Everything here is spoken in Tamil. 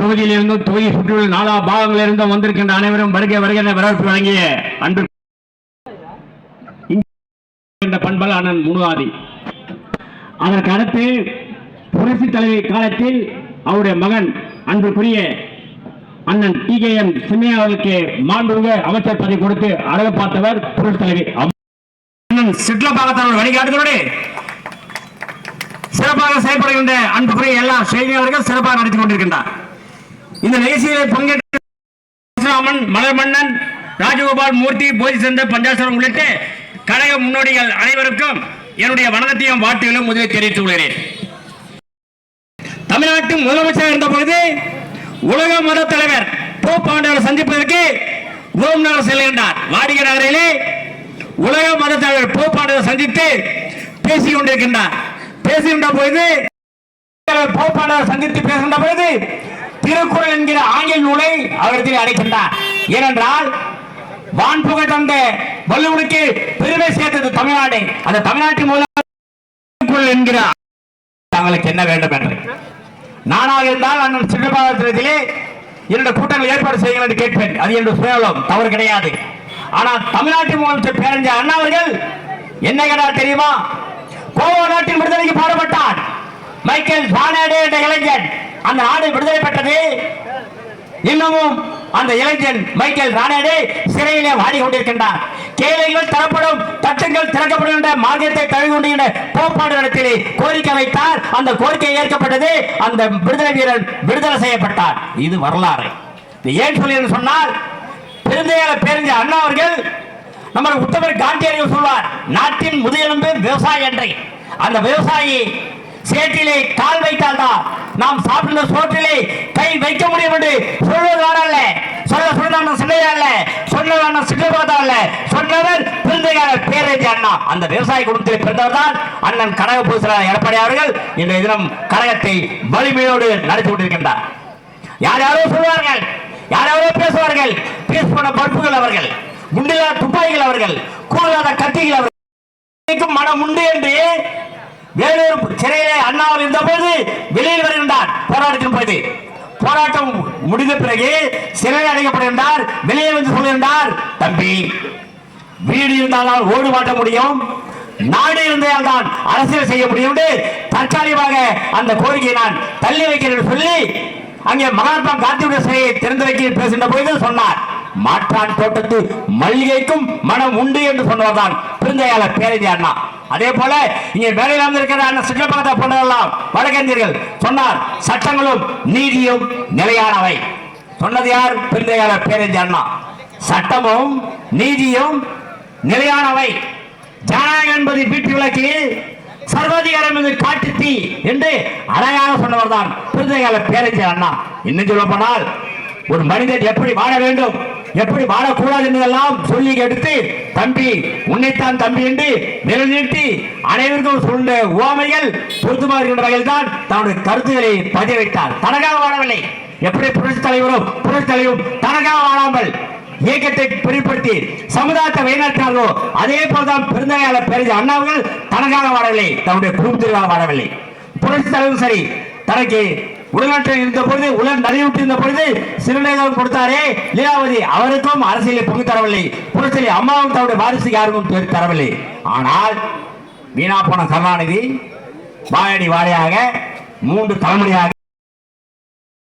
தொகுதியிலிருந்தும் தொகுதி சுற்றியுள்ள நாலா பாகங்களிலிருந்தும் வந்திருக்கின்ற அனைவரும் வருகை வருகின்ற வரவேற்பு வழங்கிய அன்பு பண்பல் அண்ணன் முனுஆதி. அதற்கு அடுத்து புரட்சி தலைவி காலத்தில் அவருடைய மகன் அன்புக்குரிய அண்ணன் TKM சின்னையா அவர்களுக்கு மாண்புமிகு அமைச்சர் பதவி கொடுத்து அழகு பார்த்தவர் புரட்சி தலைவி அண்ணன் சிட்லபாகத்தவர் வழிகாட்டுதலோடு சிறப்பாக செயல்படுகின்ற அன்புக்குரிய எல்லா செய்தியாளர்கள் சிறப்பாக நடத்தி கொண்டிருக்கின்றார். இந்த நிகழ்ச்சியில் பங்கேற்ற மலர்மன்னன், ராஜகோபால், மூர்த்தி, போதிசந்தர், பஞ்சாசரம் உள்ளிட்ட கழக முன்னோடிகள் அனைவருக்கும் என்னுடைய வணக்கத்தையும் வாழ்த்துகளும் முதலில் தெரிவித்துக் கொள்கிறேன். தமிழ்நாட்டின் முதலமைச்சர் இருந்த பொழுது உலக மத தலைவர் போப் ஆண்டவர் சந்திப்பதற்கு ரோம் நகர் செல்கின்றார். வாடிகை நகரிலே உலக மத தலைவர் போப் ஆண்டவர் சந்தித்து பேசிக் கொண்டிருக்கின்றார். பேசுகின்ற பொழுது போப் ஆண்டவர் சந்தித்து பேசுகின்ற பொழுது திருக்குறள் என்கிற ஆங்கில நூலை அவரிடத்தில் அடைக்கின்றார். ஏனென்றால் வான்புகழ் தந்த வள்ளுவனுக்கு பெருமை சேர்த்தது தமிழ்நாடு. அந்த தமிழ்நாட்டின் முதல் என்கிற தங்களுக்கு என்ன வேண்டும் என்று நானாக இருந்தால் அண்ணன் சின்னபாகத்திலே என்னுடைய கூட்டங்கள் ஏற்பாடு செய்யுங்கள் என்று கேட்பேன். அது என்னுடைய சுயநலம், தவறு கிடையாது. ஆனால் தமிழ்நாட்டின் முதலமைச்சர் பேரறிஞர் அண்ணா அவர்கள் என்ன கேட்டார் தெரியுமா? கோவா நாட்டின் விடுதலைக்கு பாடுபட்டார் மைக்கேல் ரானடே என்ற இளைஞன். அந்த நாடு விடுதலை பெற்றது. இன்னமும் அந்த இளைஞன் மைக்கேல் ரானடே சிறையிலே வாடி கொண்டிருக்கின்றார். கேள்விகள் தரப்படும், தட்டுங்கள் திறக்கப்படும் என்ற மார்க்கத்தை தழுவி கொண்டிருக்கின்ற போப்பாடு இடத்திலே கோரிக்கை வைத்தார். அந்த கோரிக்கை ஏற்கப்பட்டது. அந்த விடுதலை வீரன் விடுதலை செய்யப்பட்டார். இது வரலாறு. ஏன் சொல்லி சொன்னால் பெருந்தையாளர் பேரறிஞர் அண்ணா அவர்கள் நம்ம உத்தமர் காந்தியடிகள் சொல்வார், நாட்டின் முதுகெலும்பு விவசாயி என்று. அந்த விவசாயி சேற்றிலே கால் வைத்தால்தான் நாம் சாப்பிடுற சோற்றிலே கை வைக்க முடியும் என்று சொல்வதான அல்ல, சொன்னதான சின்னையா அல்ல, சொன்னதான சின்னபாதா அல்ல, சொன்னவர் பெருந்தையாளர் பேரறிஞர் அண்ணா. அந்த விவசாய குடும்பத்தில் பிறந்தவர் தான் அண்ணன் கழக பொதுச்செயலாளர் எடப்பாடி அவர்கள். இன்றைய தினம் கழகத்தை வலிமையோடு நடத்தி கொண்டிருக்கின்றார். யார் யாரோ சொல்வார்கள், யார் யாரோ பேசுவார்கள். பேச போன பருப்புகள் அவர்கள், குண்டில்லா துப்பாக்கிகள் அவர்கள், கூடுதலாத கத்திகள் அவர்கள். மனம் உண்டு என்று வேலூர் சிறையிலே அண்ணாவில் இருந்த போது வெளியில் வருகின்றார். போராட்டத்தின் போது போராட்டம் முடிந்த பிறகு சிறையில் அடைக்கப்படுகின்றார். வெளியே வந்து சொல்கின்றார், தம்பி வீடு இருந்தால்தான் ஓடு மாட்ட முடியும், நாடு இருந்தால் தான் அரசியல் செய்ய முடியும். தற்காலிகமாக அந்த கோரிக்கையை நான் தள்ளி வைக்கிறேன் சொல்லி அங்கே மகாத்மா காந்தியுடைய சிலையை திறந்து வைக்க பேசுகின்ற போது சொன்னார், மாற்றான் தோட்டத்து மல்லிகைக்கும் மனம் உண்டு என்று சொன்னவர்தான் பெருந்தையாளர் பேரறிஞர் அண்ணா. அதே போல இங்கே வேலையில் இருக்கிற அண்ணன் சின்னபாகத்தா போன்றவெல்லாம் வழக்கறிஞர்கள் சொன்னார், சட்டங்களும் நீதியும் நிலையானவை. சொன்னது யார்? பெருந்தையாளர் பேரறிஞர் அண்ணா. சட்டமும் நீதியும் நிலையானவை. ஜனநாயகம் என்பது வீட்டு விளக்கு, சர்வாதிகாரம் என்று காட்டு தீ என்று அழகாக சொன்னவர் தான் பெருந்தையாளர் பேரறிஞர் அண்ணா. இன்னும் சொல்ல போனால் ஒரு மனிதன் எப்படி வாழ வேண்டும், எப்படி வாழக்கூடாது என்பதெல்லாம் சொல்லி எடுத்து, தம்பி உன்னைத்தான் தம்பி என்று நிலைநிறுத்தி அனைவருக்கும் சொன்ன உவமைகள் பொருத்தமாக இருக்கின்ற வகையில் தான் தன்னுடைய கருத்துக்களை பதிய வைத்தார். தனக்காக வாழவில்லை. எப்படி புரட்சி தலைவரும் தனக்காக வாழாமல் இயக்கத்தை பிரிப்படுத்தி சமுதாயத்தை வழிநடத்தினார்களோ அதே போல்தான் பெருந்தையாளர் பேரறிஞர் அண்ணாவர்கள் தனக்காக வாழவில்லை, தன்னுடைய குடும்பத்திற்காக வாழவில்லை. புரட்சி தலைவரும் சரி, தனக்கு உடல்நாட்டில் இருந்த பொழுது உடல் நலிவுற்று இருந்த பொழுது சிறுநீரகம் கொடுத்தாரே லீலாவதி, அவருக்கும் அரசியலில் பங்கு தரவில்லை. புரட்சி அம்மாவும் தன்னுடைய வாரிசு யாருக்கும் தரவில்லை. ஆனால் வீணா போன கருணாநிதி வாயடி வாழையாக 3 தலைமுறையாக